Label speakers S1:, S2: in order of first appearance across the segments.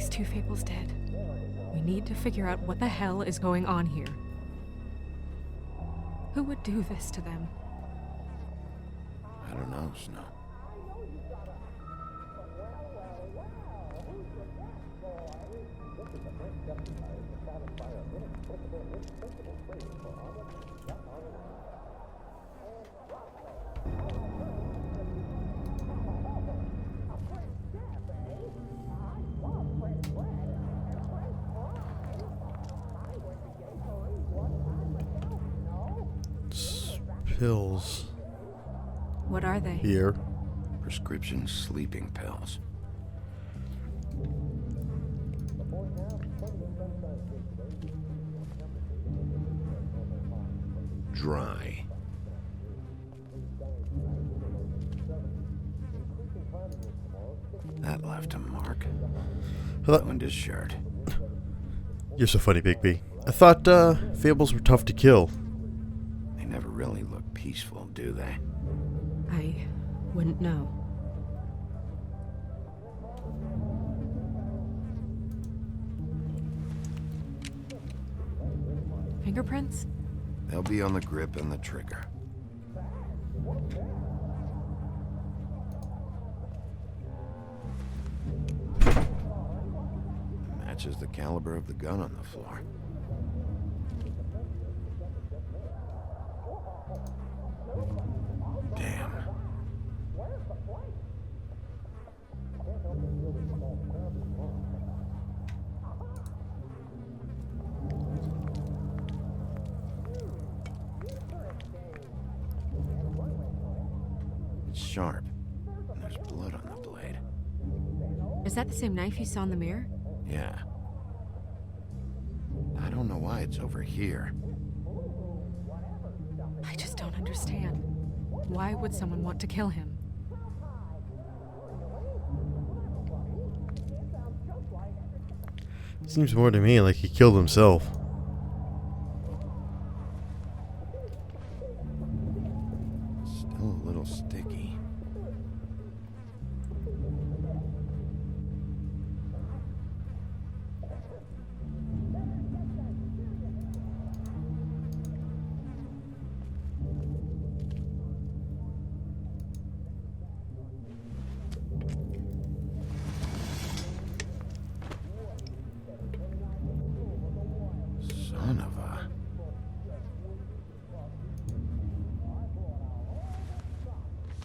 S1: these two Fables dead. We need to figure out what the hell is going on here. Who would do this to them?
S2: I don't know, Snow.
S3: Pills.
S1: What are they?
S3: Here.
S2: Prescription sleeping pills. Dry. That left a mark. Ruined his shirt.
S3: You're so funny, BigB. I thought Fables were tough to kill.
S2: They never really look peaceful, do they?
S1: I wouldn't know. Fingerprints?
S2: They'll be on the grip and the trigger. Matches the caliber of the gun on the floor. Damn. It's sharp, and there's blood on the blade.
S1: Is that the same knife you saw in the mirror?
S2: Yeah. I don't know why it's over here.
S1: I just don't understand. Why would someone want to kill him?
S3: Seems more to me like he killed himself.
S2: Still a little sticky. Son of a...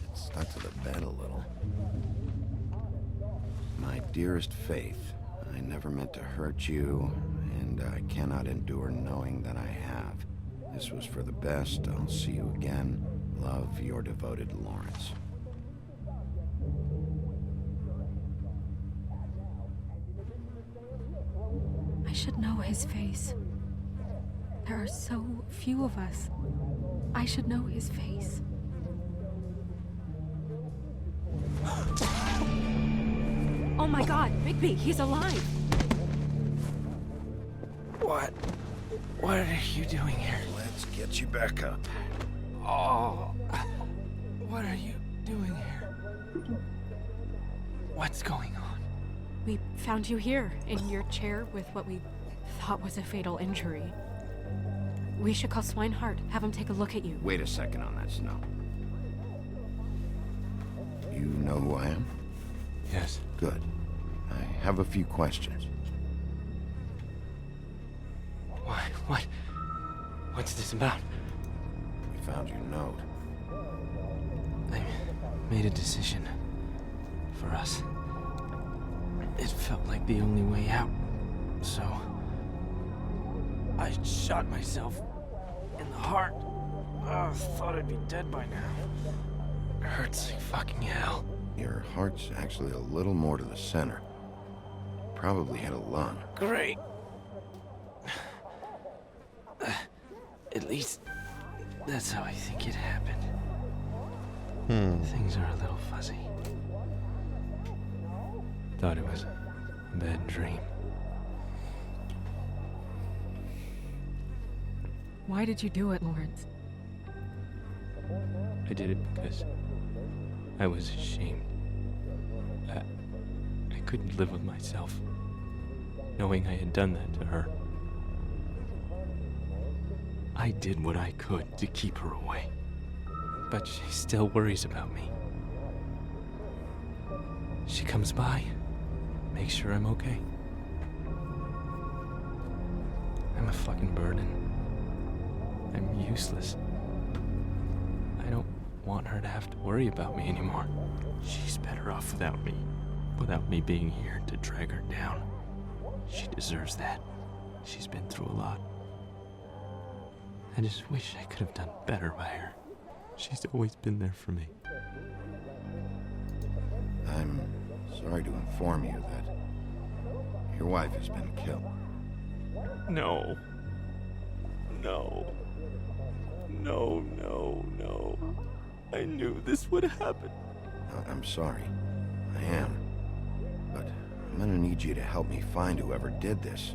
S2: It's stuck to the bed a little. My dearest Faith, I never meant to hurt you, and I cannot endure knowing that I have. This was for the best. I'll see you again. Love, your devoted Lawrence.
S1: I should know his face. There are so few of us. I should know his face. Oh my god, BigB, he's alive!
S4: What are you doing here?
S2: Let's get you back up.
S4: Oh, what are you doing here? What's going on?
S1: We found you here, in your chair with what we thought was a fatal injury. We should call Swinehart, have him take a look at you.
S2: Wait a second on that, Snow. You know who I am?
S4: Yes.
S2: Good. I have a few questions.
S4: Why? What's this about?
S2: We found your note.
S4: I made a decision. For us. It felt like the only way out. So... I shot myself in the heart. Oh, thought I'd be dead by now. It hurts like fucking hell.
S2: Your heart's actually a little more to the center. Probably hit a lung.
S4: Great. At least, that's how I think it happened. Things are a little fuzzy. Thought it was a bad dream.
S1: Why did you do it, Lawrence?
S4: I did it because I was ashamed. I couldn't live with myself knowing I had done that to her. I did what I could to keep her away, but she still worries about me. She comes by, makes sure I'm okay. I'm a fucking burden. I'm useless. I don't want her to have to worry about me anymore. She's better off without me being here to drag her down. She deserves that. She's been through a lot. I just wish I could have done better by her. She's always been there for me.
S2: I'm sorry to inform you that your wife has been killed.
S4: No. No. No, no, no. I knew this would happen.
S2: I'm sorry. I am. But I'm gonna need you to help me find whoever did this.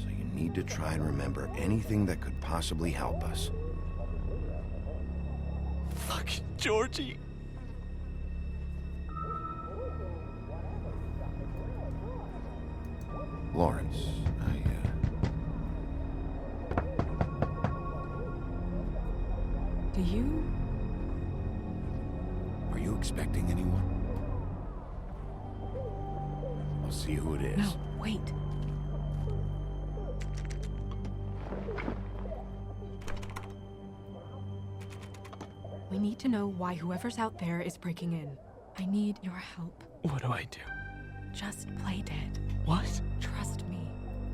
S2: So you need to try and remember anything that could possibly help us.
S4: Fucking Georgie.
S2: Lawrence,
S1: Do you?
S2: Are you expecting anyone? I'll see who it is.
S1: No, wait. We need to know why whoever's out there is breaking in. I need your help.
S4: What do I do?
S1: Just play dead.
S4: What?
S1: Trust me.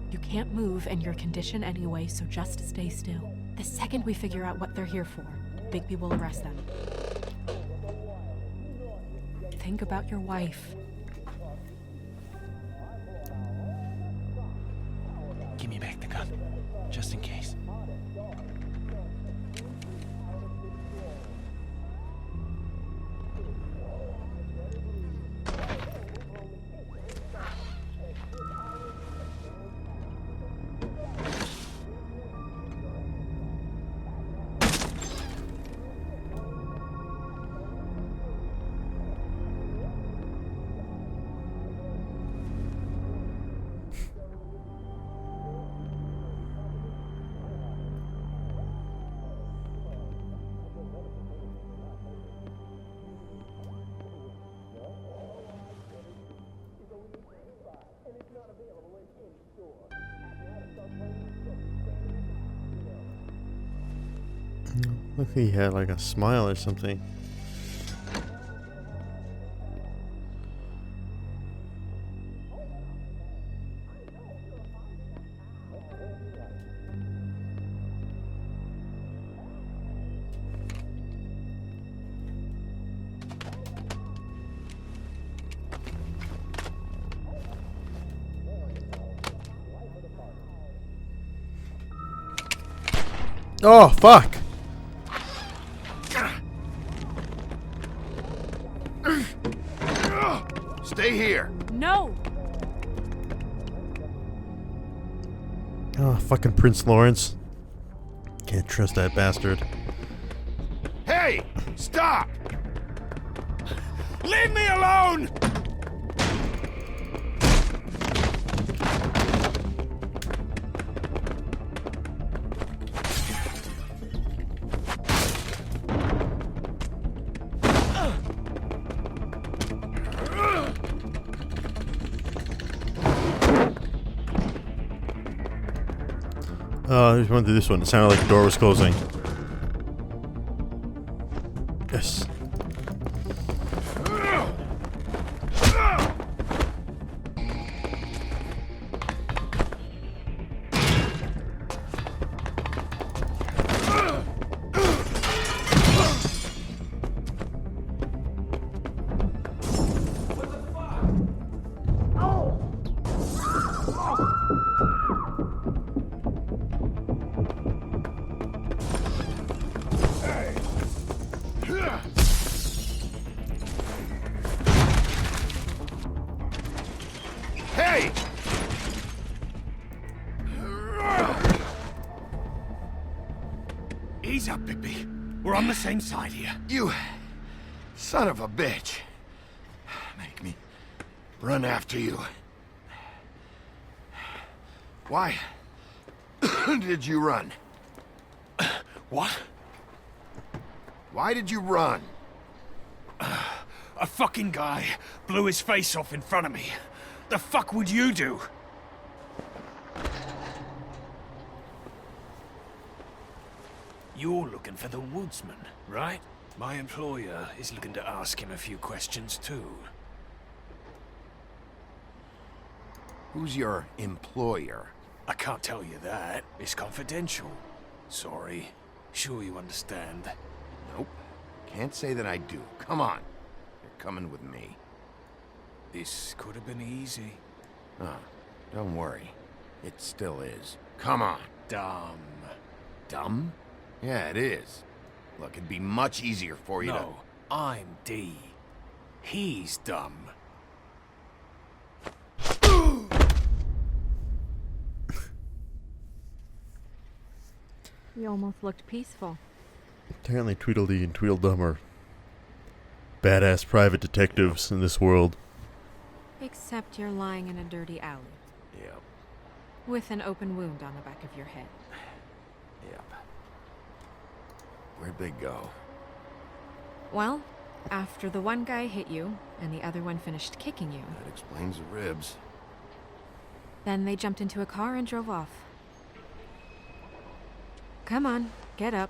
S1: You can't move in your condition anyway, so just stay still. The second we figure out what they're here for, BigB will arrest them. Think about your wife.
S4: Give me back the gun, just in case.
S3: Look, he had like a smile or something. Oh, fuck!
S2: Stay here.
S1: No!
S3: Oh, fucking Prince Lawrence. Can't trust that bastard.
S2: Hey! Stop! Leave me alone!
S3: I just want to do this one. It sounded like the door was closing. Yes.
S2: Hey!
S5: Ease up, BigB. We're on the same side here.
S2: You son of a bitch. Make me run after you. Why did you run?
S5: What?
S2: Why did you run?
S5: A fucking guy blew his face off in front of me. The fuck would you do? You're looking for the woodsman, right? My employer is looking to ask him a few questions too.
S2: Who's your employer?
S5: I can't tell you that. It's confidential. Sorry. Sure you understand.
S2: Nope. Can't say that I do. Come on. You're coming with me.
S5: This could have been easy.
S2: Oh, don't worry. It still is. Come on.
S5: Dumb.
S2: Dumb? Yeah, it is. Look, it'd be much easier for you
S5: No, I'm D. He's dumb.
S1: You almost looked peaceful.
S3: Apparently Tweedledee and Tweedledum are badass private detectives in this world.
S1: Except you're lying in a dirty alley.
S2: Yep.
S1: With an open wound on the back of your head.
S2: Yep. Where'd they go?
S1: Well, after the one guy hit you, and the other one finished kicking you,
S2: That explains the ribs.
S1: then they jumped into a car and drove off. Come on, get up.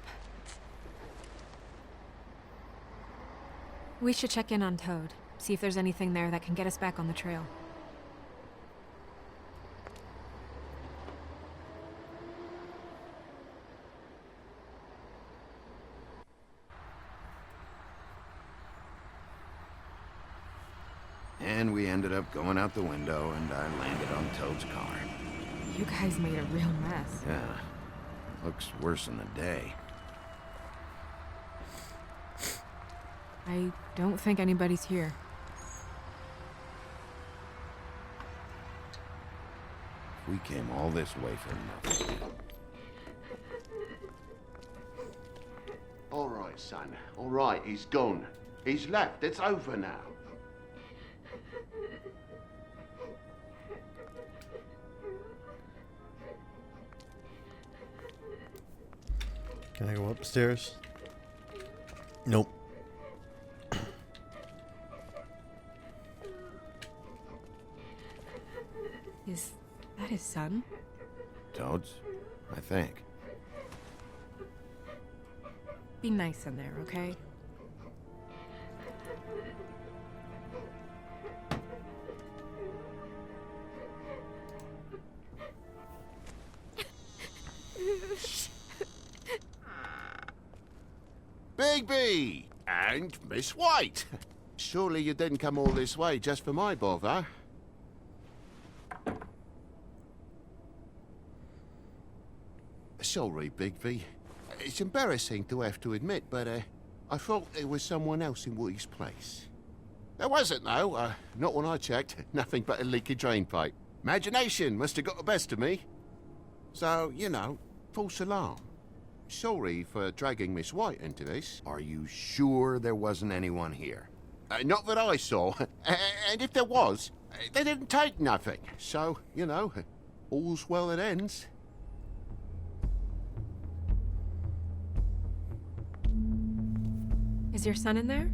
S1: We should check in on Toad, see if there's anything there that can get us back on the trail.
S2: And we ended up going out the window, and I landed on Toad's car.
S1: You guys made a real mess.
S2: Yeah. Looks worse in the day.
S1: I don't think anybody's here.
S2: We came all this way for nothing.
S6: All right, son. All right, he's gone. He's left. It's over now.
S3: Can I go upstairs? Nope.
S1: Is that his son?
S2: Toad's? I think.
S1: Be nice in there, okay?
S6: BigB! And Miss White! Surely you didn't come all this way just for my bother? Sorry, BigB. It's embarrassing to have to admit, but I thought there was someone else in Woody's place. There wasn't, though. Not when I checked. Nothing but a leaky drain pipe. Imagination must have got the best of me. So, you know, false alarm. Sorry for dragging Miss White into this.
S2: Are you sure there wasn't anyone here?
S6: Not that I saw. And if there was, they didn't take nothing. So, you know, all's well that ends.
S1: Is your son in there?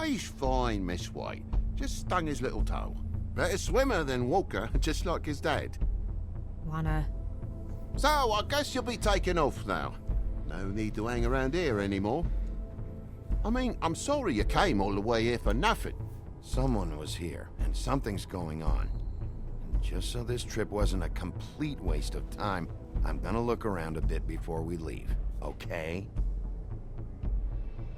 S6: He's fine, Miss White. Just stung his little toe. Better swimmer than walker, just like his dad.
S1: Wanna...
S6: So, I guess you'll be taking off now. No need to hang around here anymore. I mean, I'm sorry you came all the way here for nothing.
S2: Someone was here, and something's going on. And just so this trip wasn't a complete waste of time, I'm gonna look around a bit before we leave, okay?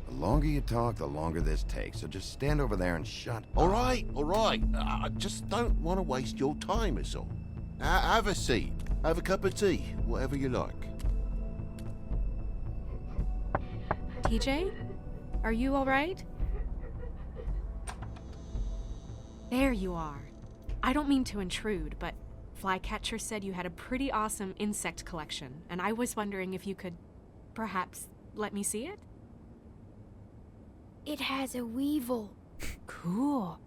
S2: The longer you talk, the longer this takes, so just stand over there and shut
S6: All
S2: up.
S6: right, all right. I just don't want to waste your time, is all. Have a seat. Have a cup of tea, whatever you like.
S1: TJ? Are you alright? There you are. I don't mean to intrude, but Flycatcher said you had a pretty awesome insect collection, and I was wondering if you could perhaps let me see it?
S7: It has a weevil.
S1: Cool.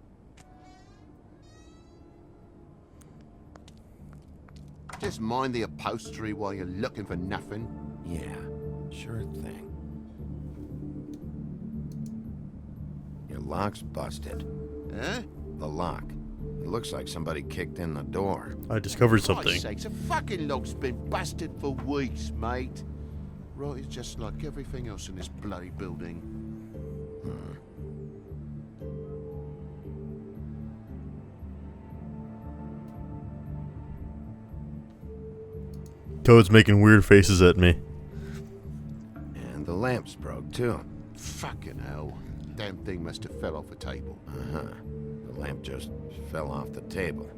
S6: Just mind the upholstery while you're looking for nothing.
S2: Yeah, sure thing. Your lock's busted.
S6: Huh?
S2: The lock. It looks like somebody kicked in the door.
S3: I discovered
S6: For
S3: something.
S6: Christ's sakes, a fucking lock's been busted for weeks, mate. Right, it's just like everything else in this bloody building.
S3: Toad's making weird faces at me.
S2: And the lamp's broke, too.
S6: Fucking hell. Damn thing must have fell off a table.
S2: Uh-huh. The lamp just fell off the table.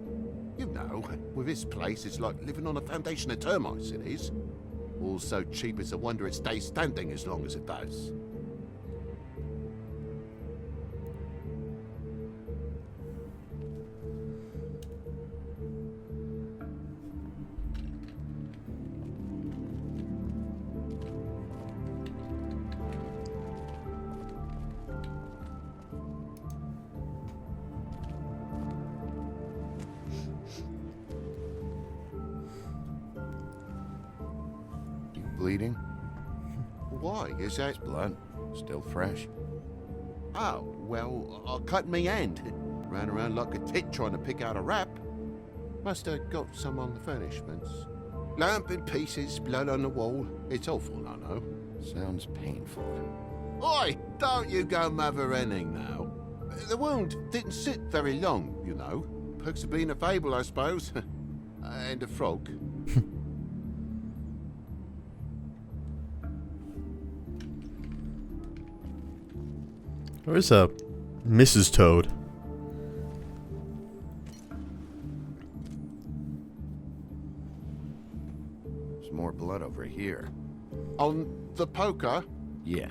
S6: You know, with this place, it's like living on a foundation of termites, it is. All so cheap, it's a wonder it stays standing as long as it does.
S2: You bleeding?
S6: Why? Is that...
S2: Blood? Still fresh?
S6: Oh, well, I cut me hand. Ran around like a tit trying to pick out a wrap. Must have got some on the furnishments. Lamp in pieces, blood on the wall. It's awful, I know.
S2: Sounds painful.
S6: Oi, don't you go mother-henning now. The wound didn't sit very long, you know. Perks of being a Fable, I suppose. And a frog.
S3: Where's Mrs. Toad?
S2: There's more blood over here.
S6: On the poker?
S2: Yeah.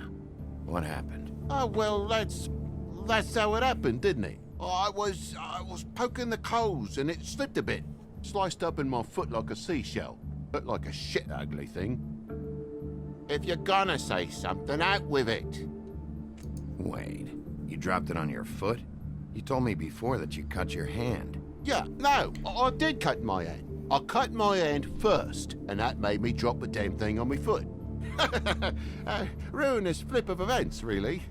S2: What happened?
S6: Oh, well, that's how it happened, didn't it? I was poking the coals and it slipped a bit. Sliced up in my foot like a seashell. Looked like a shit ugly thing. If you're gonna say something, out with it.
S2: Wait. You dropped it on your foot? You told me before that you cut your hand.
S6: Yeah, no, I did cut my hand. I cut my hand first, and that made me drop the damn thing on my foot. Ruinous flip of events, really.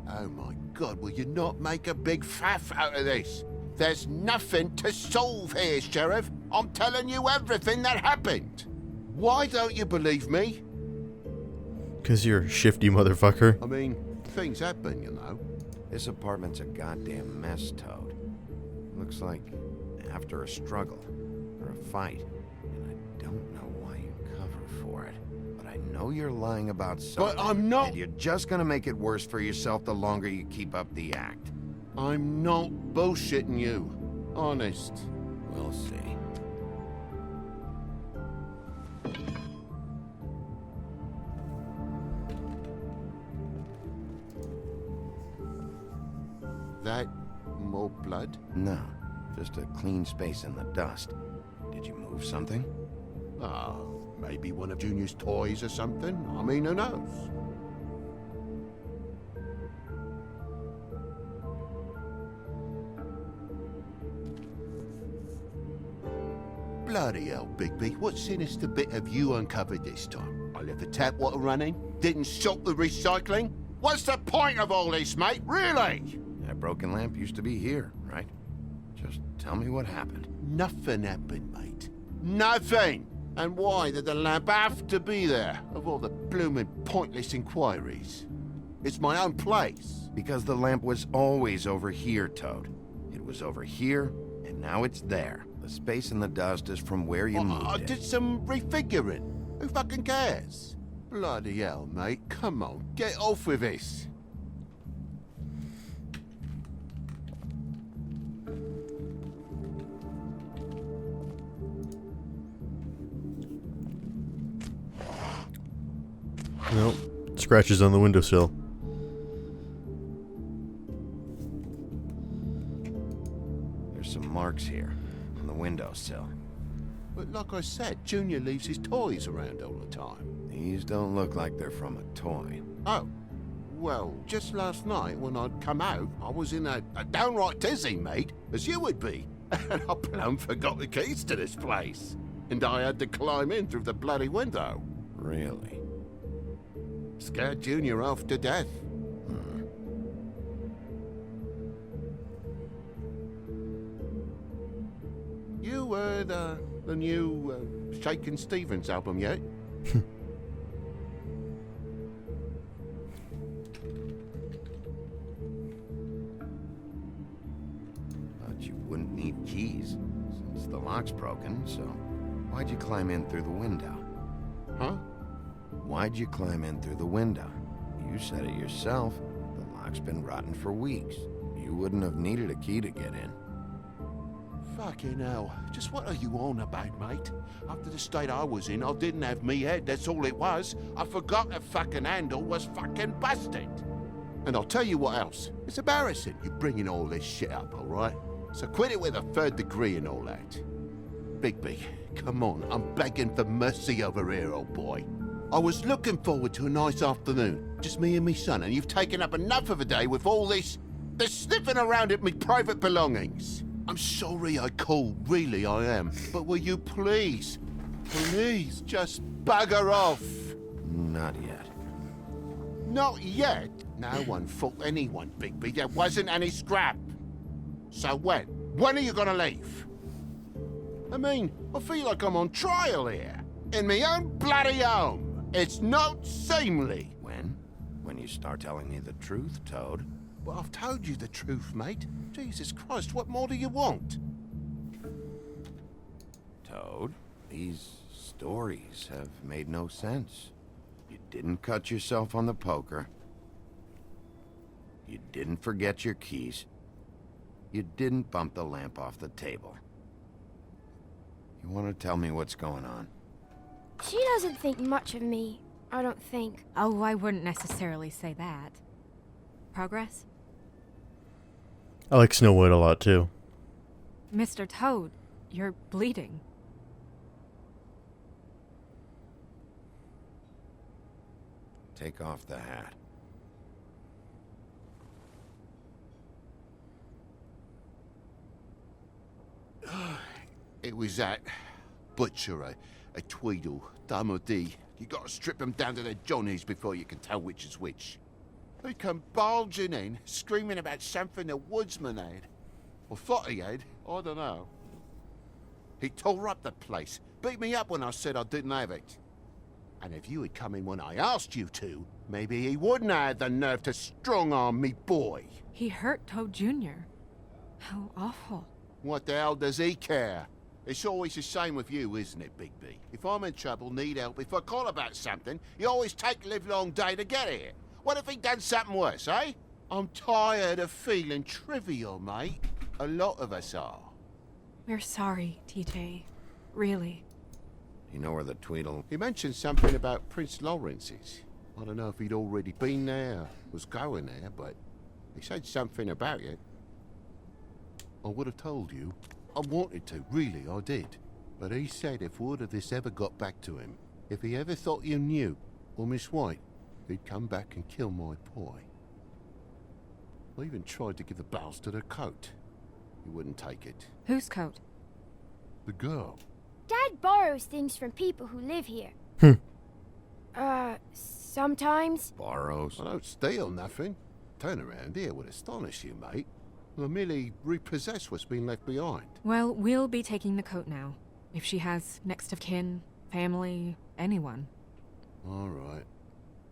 S6: Oh my God, will you not make a big faff out of this? There's nothing to solve here, Sheriff. I'm telling you everything that happened. Why don't you believe me?
S3: 'Cause you're a shifty motherfucker.
S6: I mean, things happen, you know.
S2: This apartment's a goddamn mess, Toad. Looks like after a struggle or a fight. And I don't know why you cover for it. But I know you're lying about something.
S6: But I'm not.
S2: And you're just gonna make it worse for yourself the longer you keep up the act.
S6: I'm not bullshitting you. Honest.
S2: We'll see.
S6: That more blood?
S2: No, just a clean space in the dust. Did you move something?
S6: Oh, maybe one of Junior's toys or something. I mean, who knows? Bloody hell, BigB. What sinister bit have you uncovered this time? I left the tap water running, didn't stop the recycling. What's the point of all this, mate? Really?
S2: That broken lamp used to be here, right? Just tell me what happened.
S6: Nothing happened, mate. Nothing! And why did the lamp have to be there, of all the blooming pointless inquiries? It's my own place.
S2: Because the lamp was always over here, Toad. It was over here, and now it's there. The space in the dust is from where you moved
S6: I
S2: it.
S6: did some refiguring. Who fucking cares? Bloody hell, mate. Come on, get off with this.
S3: Nope. Scratches on the windowsill.
S2: There's some marks here on the windowsill.
S6: But like I said, Junior leaves his toys around all the time.
S2: These don't look like they're from a toy.
S6: Oh, Well, just last night when I'd come out, I was in a downright tizzy, mate, as you would be. And I plumb forgot the keys to this place. And I had to climb in through the bloody window.
S2: Really?
S6: Scared Junior off to death. You heard the new Shakin' Stevens album yet?
S2: But you wouldn't need keys, since the lock's broken, so why'd you climb in through the window?
S6: Huh?
S2: Why'd you climb in through the window? You said it yourself. The lock's been rotten for weeks. You wouldn't have needed a key to get in.
S6: Fucking hell. Just what are you on about, mate? After the state I was in, I didn't have me head, that's all it was. I forgot the fucking handle was fucking busted. And I'll tell you what else. It's embarrassing you bringing all this shit up, alright? So quit it with a third degree and all that. BigB, come on, I'm begging for mercy over here, old boy. I was looking forward to a nice afternoon, just me and me son, and you've taken up enough of a day with all this sniffing around at me private belongings. I'm sorry I called, really I am, but will you please just bugger off?
S2: Not yet.
S6: Not yet? No one fought anyone, BigB. There wasn't any scrap. So when? When are you gonna leave? I mean, I feel like I'm on trial here. In my own bloody home. It's not seemly.
S2: When? When you start telling me the truth, Toad?
S6: Well, I've told you the truth, mate. Jesus Christ, what more do you want?
S2: Toad, these stories have made no sense. You didn't cut yourself on the poker. You didn't forget your keys. You didn't bump the lamp off the table. You want to tell me what's going on?
S7: She doesn't think much of me, I don't think.
S1: Oh, I wouldn't necessarily say that. Progress?
S3: I like Snow White a lot too.
S1: Mr. Toad, you're bleeding.
S2: Take off the hat.
S6: It was that butcher, a Tweedle, Dum or D. You gotta strip them down to their johnnies before you can tell which is which. They come bulging in, screaming about something the woodsman had. Or thought he had, I don't know. He tore up the place, beat me up when I said I didn't have it. And if you had come in when I asked you to, maybe he wouldn't have had the nerve to strong-arm me boy.
S1: He hurt Toad Jr. How awful.
S6: What the hell does he care? It's always the same with you, isn't it, BigB? If I'm in trouble, need help, if I call about something, you always take a livelong day to get here. What if he'd done something worse, eh? I'm tired of feeling trivial, mate. A lot of us are.
S1: We're sorry, TJ. Really.
S2: You know where the Tweedle...
S6: He mentioned something about Prince Lawrence's. I don't know if he'd already been there, was going there, but he said something about it. I would have told you. I wanted to, really, I did. But he said if word of this ever got back to him, if he ever thought you knew, or Miss White, he'd come back and kill my boy. I even tried to give the bastard a coat. He wouldn't take it.
S1: Whose coat?
S6: The girl.
S7: Dad borrows things from people who live here. Sometimes.
S2: Borrows?
S6: I don't steal nothing. Turn around here would astonish you, mate. I merely repossess what's been left behind.
S1: Well, we'll be taking the coat now. If she has next of kin, family, anyone.
S6: All right.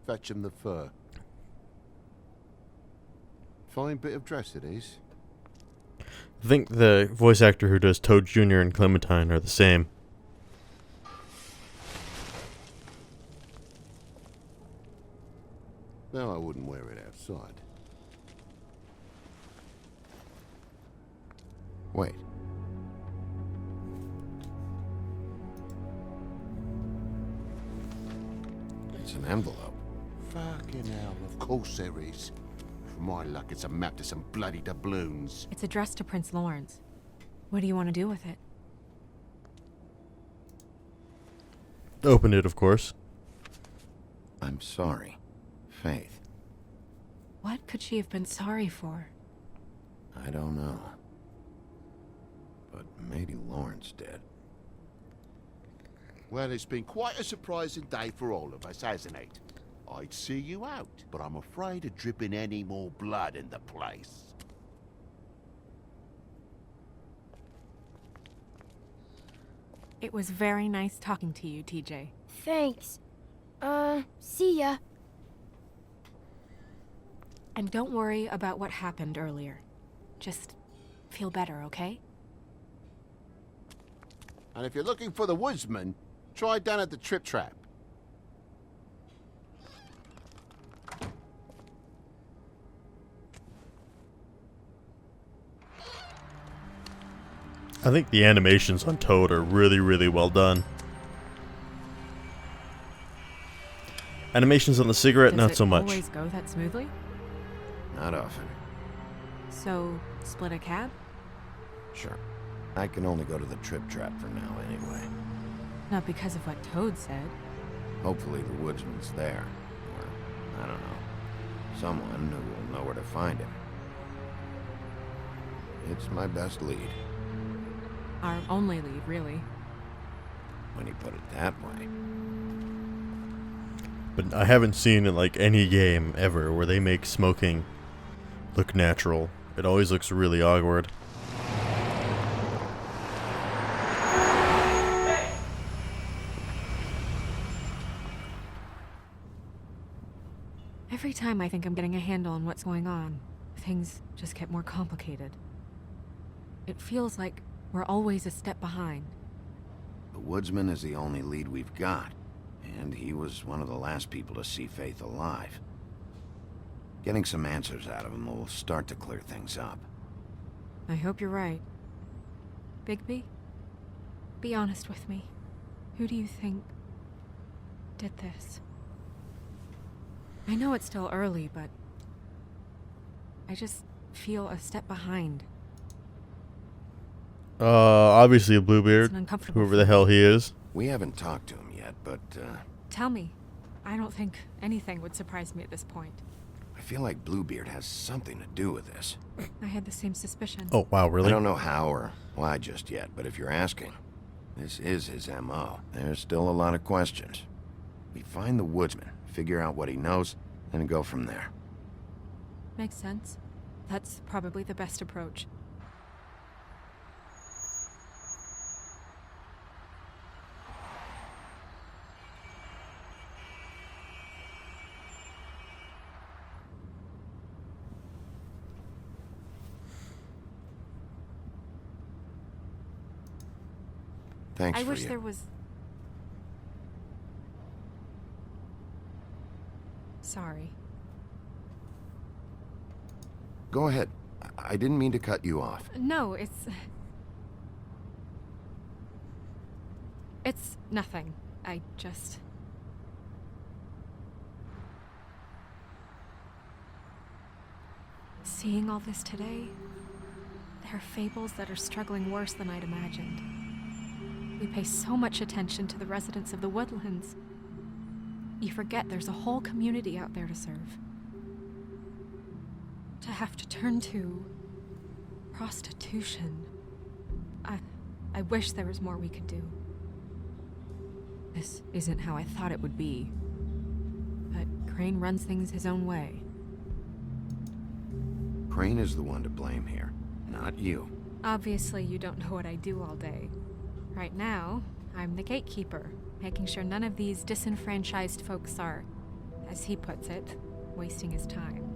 S6: Fetch him the fur. Fine bit of dress it is.
S3: I think the voice actor who does Toad Jr. and Clementine are the same.
S6: No, I wouldn't wear it outside.
S2: Wait. It's an envelope.
S6: Fucking hell, of course there is. For my luck, it's a map to some bloody doubloons.
S1: It's addressed to Prince Lawrence. What do you want to do with it?
S3: Open it, of course.
S2: I'm sorry, Faith.
S1: What could she have been sorry for?
S2: I don't know. But maybe Lawrence did.
S6: Well, it's been quite a surprising day for all of us, hasn't it? I'd see you out, but I'm afraid of dripping any more blood in the place.
S1: It was very nice talking to you, TJ.
S7: Thanks. See ya.
S1: And don't worry about what happened earlier. Just feel better, okay?
S6: And if you're looking for the woodsman, try down at the Trip Trap.
S3: I think the animations on Toad are really, really well done. Animations on the cigarette, not so much.
S1: Does it always go that smoothly?
S2: Not often.
S1: So, split a cab?
S2: Sure. I can only go to the Trip Trap for now anyway.
S1: Not because of what Toad said.
S2: Hopefully the woodsman's there. Or, I don't know. Someone who will know where to find him. It's my best lead.
S1: Our only lead, really.
S2: When you put it that way.
S3: But I haven't seen in like any game ever where they make smoking look natural. It always looks really awkward.
S1: Every time I think I'm getting a handle on what's going on, things just get more complicated. It feels like we're always a step behind.
S2: The woodsman is the only lead we've got, and he was one of the last people to see Faith alive. Getting some answers out of him will start to clear things up.
S1: I hope you're right. BigB, be honest with me. Who do you think did this? I know it's still early, but I just feel a step behind.
S3: Obviously a
S1: It's
S3: Bluebeard,
S1: an uncomfortable
S3: whoever the hell he is.
S2: We haven't talked to him yet, but
S1: Tell me. I don't think anything would surprise me at this point.
S2: I feel like Bluebeard has something to do with this.
S1: I had the same suspicion.
S3: Oh, wow, really?
S2: I don't know how or why just yet, but if you're asking, this is his M.O. There's still a lot of questions. We find the woodsman, figure out what he knows, and go from there.
S1: Makes sense. That's probably the best approach.
S2: Thanks
S1: I
S2: for
S1: wish
S2: you.
S1: there was... Sorry.
S2: Go ahead. I didn't mean to cut you off.
S1: No, it's nothing. I just... Seeing all this today, there are fables that are struggling worse than I'd imagined. We pay so much attention to the residents of the woodlands. You forget there's a whole community out there to serve. To have to turn to prostitution. I wish there was more we could do. This isn't how I thought it would be. But Crane runs things his own way.
S2: Crane is the one to blame here, not you.
S1: Obviously, you don't know what I do all day. Right now, I'm the gatekeeper, making sure none of these disenfranchised folks are, as he puts it, wasting his time.